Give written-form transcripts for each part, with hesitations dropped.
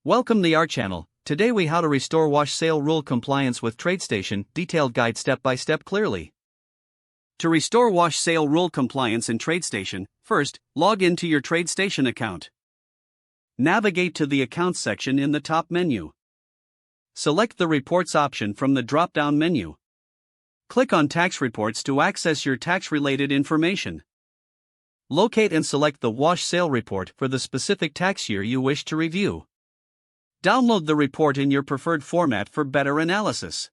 Welcome to our channel. Today we how to restore wash sale rule compliance with TradeStation, detailed guide step by step clearly. To restore wash sale rule compliance in TradeStation, first, log into your TradeStation account. Navigate to the Accounts section in the top menu. Select the Reports option from the drop-down menu. Click on Tax Reports to access your tax-related information. Locate and select the wash sale report for the specific tax year you wish to review. Download the report in your preferred format for better analysis.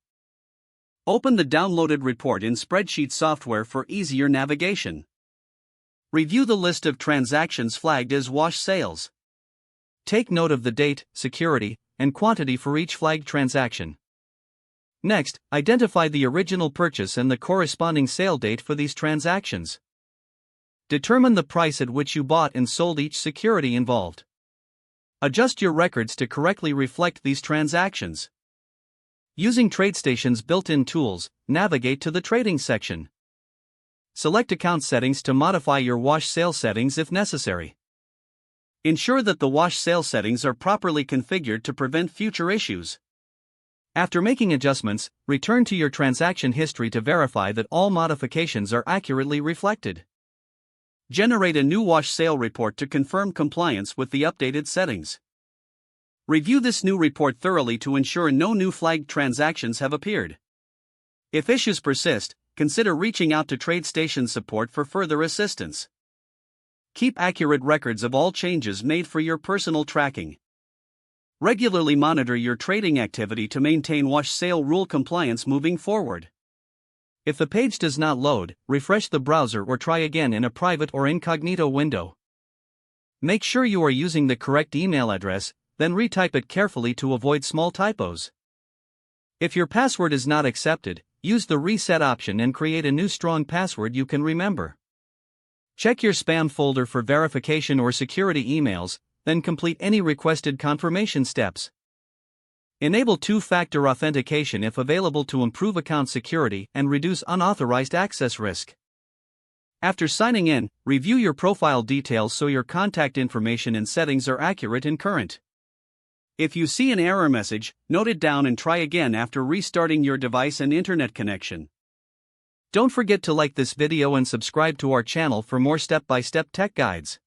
Open the downloaded report in spreadsheet software for easier navigation. Review the list of transactions flagged as wash sales. Take note of the date, security, and quantity for each flagged transaction. Next, identify the original purchase and the corresponding sale date for these transactions. Determine the price at which you bought and sold each security involved. Adjust your records to correctly reflect these transactions. Using TradeStation's built-in tools, navigate to the Trading section. Select Account Settings to modify your wash sale settings if necessary. Ensure that the wash sale settings are properly configured to prevent future issues. After making adjustments, return to your transaction history to verify that all modifications are accurately reflected. Generate a new wash sale report to confirm compliance with the updated settings. Review this new report thoroughly to ensure no new flagged transactions have appeared. If issues persist, consider reaching out to TradeStation support for further assistance. Keep accurate records of all changes made for your personal tracking. Regularly monitor your trading activity to maintain wash sale rule compliance moving forward. If the page does not load, refresh the browser or try again in a private or incognito window. Make sure you are using the correct email address, then retype it carefully to avoid small typos. If your password is not accepted, use the reset option and create a new strong password you can remember. Check your spam folder for verification or security emails, then complete any requested confirmation steps. Enable two-factor authentication if available to improve account security and reduce unauthorized access risk. After signing in, review your profile details so your contact information and settings are accurate and current. If you see an error message, note it down and try again after restarting your device and internet connection. Don't forget to like this video and subscribe to our channel for more step-by-step tech guides.